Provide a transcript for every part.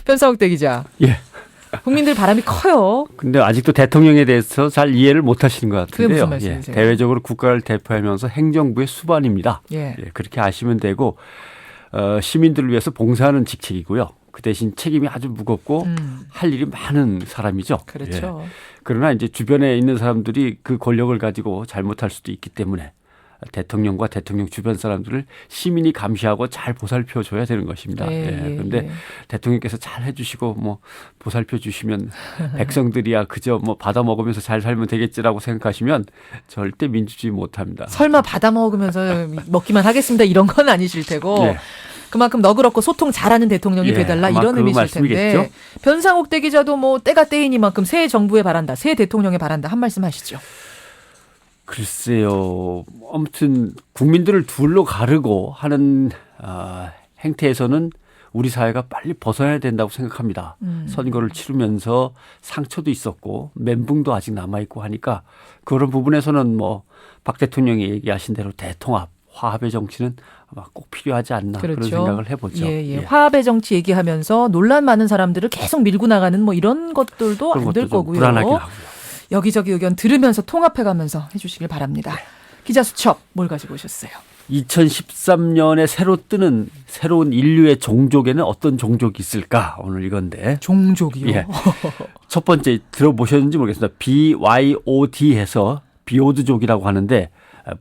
변상욱 기자. 예. 국민들 바람이 커요. 근데 아직도 대통령에 대해서 잘 이해를 못 하시는 것 같은데요. 그게 무슨 말씀이세요? 대외적으로 국가를 대표하면서 행정부의 수반입니다. 그렇게 아시면 되고 시민들을 위해서 봉사하는 직책이고요. 그 대신 책임이 아주 무겁고 할 일이 많은 사람이죠. 그렇죠. 그러나 이제 주변에 있는 사람들이 그 권력을 가지고 잘못할 수도 있기 때문에 대통령과 대통령 주변 사람들을 시민이 감시하고 잘 보살펴 줘야 되는 것입니다. 그런데 대통령께서 잘 해주시고 뭐 보살펴 주시면 백성들이야 그저 뭐 받아 먹으면서 잘 살면 되겠지라고 생각하시면 절대 민주주의 못합니다. 설마 받아 먹으면서 먹기만 하겠습니다 이런 건 아니실 테고. 그만큼 너그럽고 소통 잘하는 대통령이 돼달라 이런 의미실 텐데. 변상욱 기자도 뭐 때가 때이니만큼 새 정부에 바란다, 새 대통령에 바란다 한 말씀 하시죠. 글쎄요. 아무튼 국민들을 둘로 가르고 하는 행태에서는 우리 사회가 빨리 벗어나야 된다고 생각합니다. 선거를 치르면서 상처도 있었고 멘붕도 아직 남아있고 하니까 그런 부분에서는 뭐 박 대통령이 얘기하신 대로 대통합, 화합의 정치는 아마 꼭 필요하지 않나 그런 생각을 해보죠. 화합의 정치 얘기하면서 논란 많은 사람들을 계속 밀고 나가는 뭐 이런 것들도 안 될 거고요. 불안하긴 하고요. 여기저기 의견 들으면서 통합해가면서 해주시길 바랍니다. 기자 수첩 뭘 가지고 오셨어요? 2013년에 새로 뜨는 새로운 인류의 종족에는 어떤 종족이 있을까? 오늘 이건데. 종족이요? 첫 번째 들어보셨는지 모르겠습니다. BYOD 해서 비오드족이라고 하는데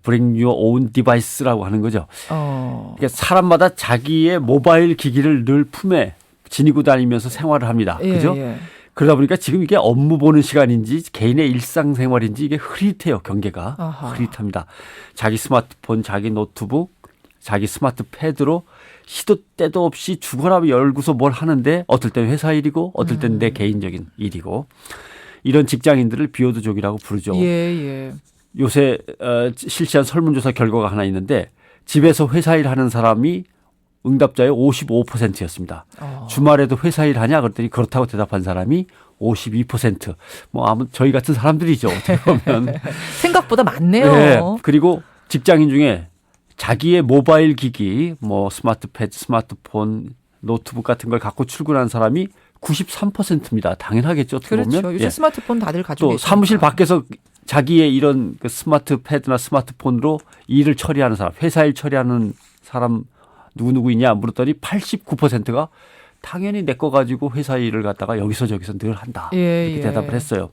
Bring Your Own Device라고 하는 거죠. 그러니까 사람마다 자기의 모바일 기기를 늘 품에 지니고 다니면서 생활을 합니다. 그죠? 그러다 보니까 지금 이게 업무 보는 시간인지 개인의 일상생활인지 이게 흐릿해요. 경계가. 흐릿합니다. 자기 스마트폰, 자기 노트북, 자기 스마트 패드로 시도 때도 없이 죽어라 열고서 뭘 하는데 어떨 땐 회사 일이고 어떨 땐 내 개인적인 일이고 이런 직장인들을 비오드족이라고 부르죠. 요새 실시한 설문조사 결과가 하나 있는데 집에서 회사 일하는 사람이 응답자의 55%였습니다. 주말에도 회사 일 하냐 그랬더니 그렇다고 대답한 사람이 52%. 뭐 아무 저희 같은 사람들이죠. 어떻게 보면 생각보다 많네요. 그리고 직장인 중에 자기의 모바일 기기, 뭐 스마트패드, 스마트폰, 노트북 같은 걸 갖고 출근하는 사람이 93%입니다. 당연하겠죠. 어떻게 보면. 요새 스마트폰 다들 가지고 또 사무실 밖에서 자기의 이런 그 스마트패드나 스마트폰으로 일을 처리하는 사람, 회사 일 처리하는 사람 누구 있냐 물었더니 89%가 당연히 내 거 가지고 회사 일을 갖다가 여기서 저기서 늘 한다. 이렇게 대답을 했어요.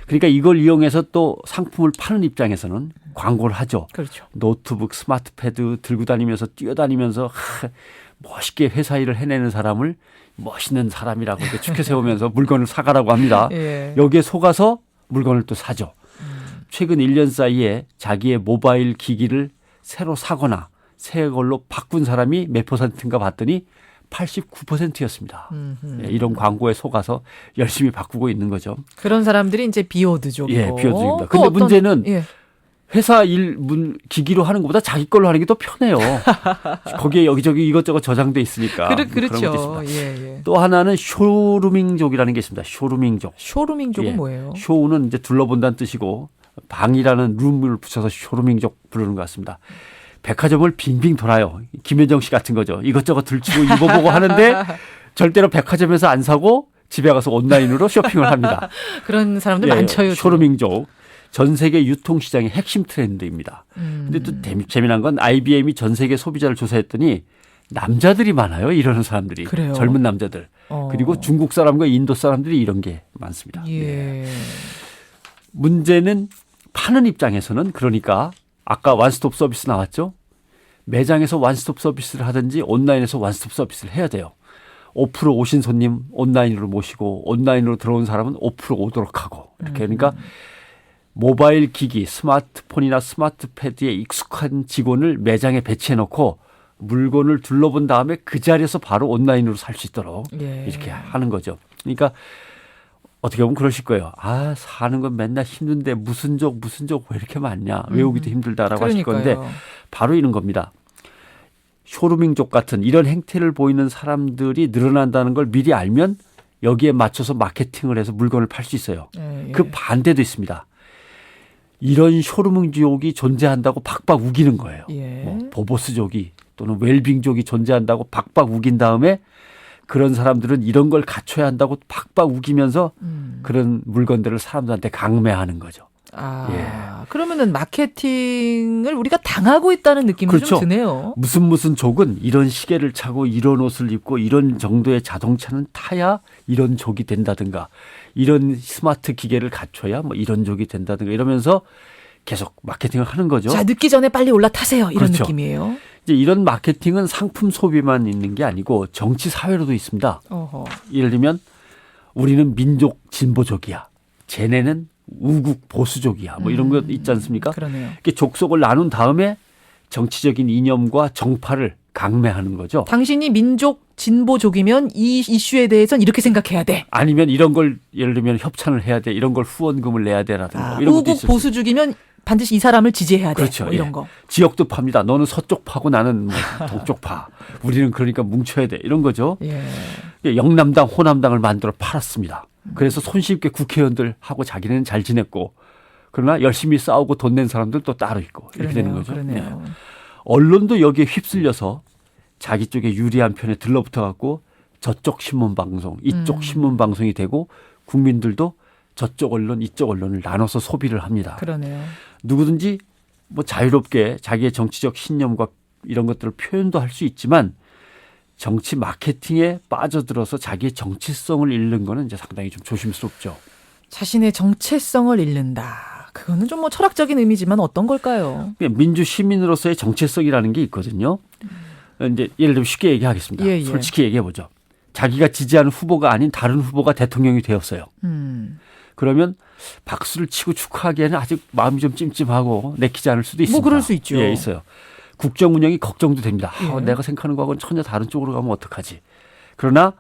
그러니까 이걸 이용해서 또 상품을 파는 입장에서는 광고를 하죠. 노트북, 스마트패드 들고 다니면서 뛰어다니면서 멋있게 회사 일을 해내는 사람을 멋있는 사람이라고 이렇게 축켜 세우면서 물건을 사가라고 합니다. 여기에 속아서 물건을 또 사죠. 최근 1년 사이에 자기의 모바일 기기를 새로 사거나 새 걸로 바꾼 사람이 몇 %인가 봤더니 89%였습니다. 이런 광고에 속아서 열심히 바꾸고 있는 거죠. 그런 사람들이 이제 비오드족이고. 비오드족입니다. 근데 문제는 회사 일 기기로 하는 것보다 자기 걸로 하는 게 더 편해요. 거기에 여기저기 이것저것 저장돼 있으니까. 그렇죠. 또 하나는 쇼루밍족이라는 게 있습니다. 쇼루밍족. 쇼루밍족은 뭐예요? 쇼는 이제 둘러본다는 뜻이고 방이라는 룸을 붙여서 쇼루밍족 부르는 것 같습니다. 백화점을 빙빙 돌아요. 김현정 씨 같은 거죠. 이것저것 들추고 입어보고 하는데 절대로 백화점에서 안 사고 집에 가서 온라인으로 쇼핑을 합니다. 그런 사람들 많죠. 요즘. 쇼루밍족. 전 세계 유통시장의 핵심 트렌드입니다. 근데 또 재미난 건 IBM이 전 세계 소비자를 조사했더니 남자들이 많아요. 이러는 사람들이. 그래요? 젊은 남자들. 그리고 중국 사람과 인도 사람들이 이런 게 많습니다. 문제는 파는 입장에서는 그러니까 아까 원스톱 서비스 나왔죠. 매장에서 원스톱 서비스를 하든지 온라인에서 원스톱 서비스를 해야 돼요. 5% 오신 손님 온라인으로 모시고 온라인으로 들어온 사람은 5% 오도록 하고 이렇게 그러니까 모바일 기기, 스마트폰이나 스마트패드에 익숙한 직원을 매장에 배치해 놓고 물건을 둘러본 다음에 그 자리에서 바로 온라인으로 살 수 있도록 이렇게 하는 거죠. 그러니까 어떻게 보면 그러실 거예요. 사는 건 맨날 힘든데 무슨 족 왜 이렇게 많냐. 외우기도 힘들다라고 하실 건데 바로 이런 겁니다. 쇼루밍족 같은 이런 행태를 보이는 사람들이 늘어난다는 걸 미리 알면 여기에 맞춰서 마케팅을 해서 물건을 팔 수 있어요. 그 반대도 있습니다. 이런 쇼루밍족이 존재한다고 박박 우기는 거예요. 뭐 보보스족이 또는 웰빙족이 존재한다고 박박 우긴 다음에 그런 사람들은 이런 걸 갖춰야 한다고 팍팍 우기면서 그런 물건들을 사람들한테 강매하는 거죠. 그러면은 마케팅을 우리가 당하고 있다는 느낌이 그렇죠. 좀 드네요. 무슨 족은 이런 시계를 차고 이런 옷을 입고 이런 정도의 자동차는 타야 이런 족이 된다든가 이런 스마트 기계를 갖춰야 뭐 이런 족이 된다든가 이러면서 계속 마케팅을 하는 거죠. 자, 늦기 전에 빨리 올라타세요. 이런 그렇죠. 느낌이에요. 이제 이런 마케팅은 상품 소비만 있는 게 아니고 정치 사회로도 있습니다. 어허. 예를 들면 우리는 민족 진보족이야. 쟤네는 우국 보수족이야. 뭐 이런 거 있지 않습니까? 그러네요. 이렇게 족속을 나눈 다음에 정치적인 이념과 정파를 강매하는 거죠. 당신이 민족 진보족이면 이 이슈에 대해서는 이렇게 생각해야 돼. 아니면 이런 걸 예를 들면 협찬을 해야 돼. 이런 걸 후원금을 내야 돼라든가 이런 것도 우국 있을 보수족이면 반드시 이 사람을 지지해야 돼. 그렇죠. 뭐 이런 예. 거. 지역도 팝니다. 너는 서쪽 파고 나는 뭐 동쪽 파. 우리는 그러니까 뭉쳐야 돼. 이런 거죠. 예. 영남당, 호남당을 만들어 팔았습니다. 그래서 손쉽게 국회의원들하고 자기는 잘 지냈고 그러나 열심히 싸우고 돈 낸 사람들 또 따로 있고 이렇게 되는 거죠. 그러네요. 네. 언론도 여기에 휩쓸려서 자기 쪽에 유리한 편에 들러붙어 갖고 저쪽 신문방송, 이쪽 신문방송이 되고 국민들도 저쪽 언론, 이쪽 언론을 나눠서 소비를 합니다. 그러네요. 누구든지 뭐 자유롭게 자기의 정치적 신념과 이런 것들을 표현도 할 수 있지만 정치 마케팅에 빠져들어서 자기의 정치성을 잃는 거는 이제 상당히 좀 조심스럽죠. 자신의 정체성을 잃는다. 그거는 좀 뭐 철학적인 의미지만 어떤 걸까요? 민주 시민으로서의 정체성이라는 게 있거든요. 이제 예를 들면 쉽게 얘기하겠습니다. 예. 솔직히 얘기해 보죠. 자기가 지지하는 후보가 아닌 다른 후보가 대통령이 되었어요. 그러면 박수를 치고 축하하기에는 아직 마음이 좀 찜찜하고 내키지 않을 수도 있습니다. 뭐 그럴 수 있죠. 예, 있어요. 국정 운영이 걱정도 됩니다. 예. 내가 생각하는 거하고는 전혀 다른 쪽으로 가면 어떡하지. 그러나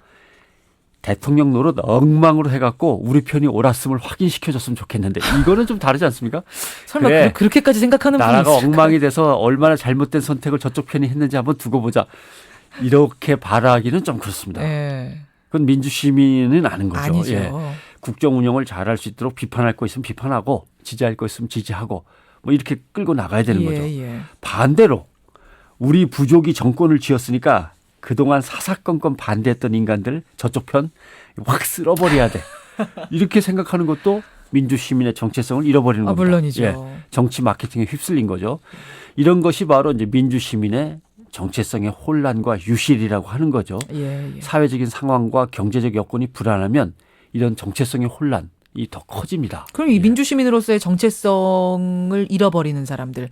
대통령 노릇 엉망으로 해갖고 우리 편이 옳았음을 확인시켜줬으면 좋겠는데 이거는 좀 다르지 않습니까? 설마 그래, 그렇게까지 생각하는 분이 나라가 있을까요? 엉망이 돼서 얼마나 잘못된 선택을 저쪽 편이 했는지 한번 두고 보자. 이렇게 바라기는 좀 그렇습니다. 예. 그건 민주시민은 아는 거죠. 아니죠. 예. 국정 운영을 잘할 수 있도록 비판할 거 있으면 비판하고 지지할 거 있으면 지지하고 뭐 이렇게 끌고 나가야 되는 거죠. 예. 반대로 우리 부족이 정권을 쥐었으니까 그동안 사사건건 반대했던 인간들 저쪽 편 확 쓸어버려야 돼. 이렇게 생각하는 것도 민주시민의 정체성을 잃어버리는 겁니다. 물론이죠. 예. 정치 마케팅에 휩쓸린 거죠. 이런 것이 바로 이제 민주시민의 정체성의 혼란과 유실이라고 하는 거죠. 예. 사회적인 상황과 경제적 여건이 불안하면 이런 정체성의 혼란이 더 커집니다. 그럼 이 민주시민으로서의 정체성을 잃어버리는 사람들,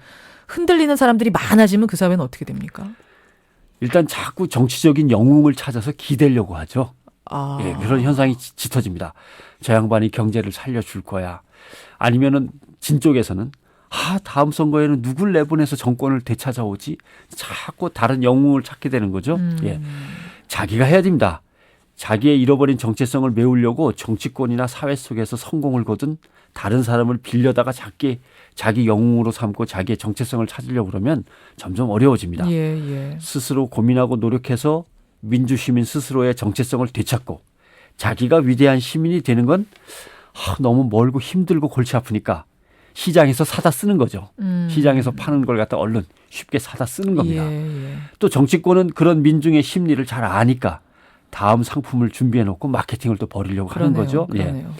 흔들리는 사람들이 많아지면 그 사회는 어떻게 됩니까? 일단 자꾸 정치적인 영웅을 찾아서 기대려고 하죠. 예, 그런 현상이 짙어집니다. 저 양반이 경제를 살려줄 거야. 아니면은 진 쪽에서는 다음 선거에는 누굴 내보내서 정권을 되찾아오지? 자꾸 다른 영웅을 찾게 되는 거죠. 예, 자기가 해야 됩니다. 자기의 잃어버린 정체성을 메우려고 정치권이나 사회 속에서 성공을 거둔 다른 사람을 빌려다가 자기 영웅으로 삼고 자기의 정체성을 찾으려고 그러면 점점 어려워집니다. 예. 스스로 고민하고 노력해서 민주시민 스스로의 정체성을 되찾고 자기가 위대한 시민이 되는 건 너무 멀고 힘들고 골치 아프니까 시장에서 사다 쓰는 거죠. 시장에서 파는 걸 갖다 얼른 쉽게 사다 쓰는 겁니다. 예. 또 정치권은 그런 민중의 심리를 잘 아니까 다음 상품을 준비해 놓고 마케팅을 또 벌이려고 하는 거죠. 그러네요.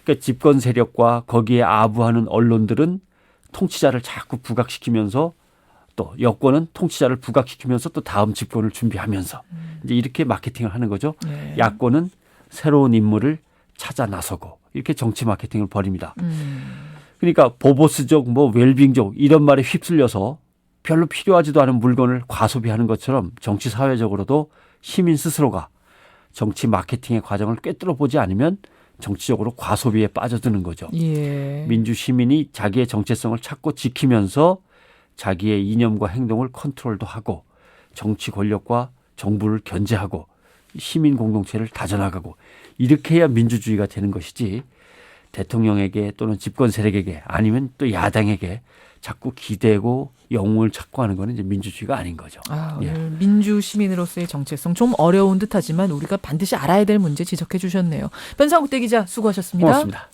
그러니까 집권 세력과 거기에 아부하는 언론들은 통치자를 자꾸 부각시키면서 또 여권은 통치자를 부각시키면서 또 다음 집권을 준비하면서 이제 이렇게 마케팅을 하는 거죠. 예. 야권은 새로운 인물을 찾아 나서고 이렇게 정치 마케팅을 벌입니다. 그러니까 보보스족, 웰빙족 이런 말에 휩쓸려서 별로 필요하지도 않은 물건을 과소비하는 것처럼 정치 사회적으로도 시민 스스로가 정치 마케팅의 과정을 꿰뚫어 보지 않으면 정치적으로 과소비에 빠져드는 거죠. 예. 민주 시민이 자기의 정체성을 찾고 지키면서 자기의 이념과 행동을 컨트롤도 하고 정치 권력과 정부를 견제하고 시민 공동체를 다져나가고 이렇게 해야 민주주의가 되는 것이지 대통령에게 또는 집권 세력에게 아니면 또 야당에게 자꾸 기대고 영웅을 찾고 하는 거는 이제 민주주의가 아닌 거죠. 오늘 민주 시민으로서의 정체성 좀 어려운 듯하지만 우리가 반드시 알아야 될 문제 지적해 주셨네요. 변상욱 대기자 수고하셨습니다. 고맙습니다.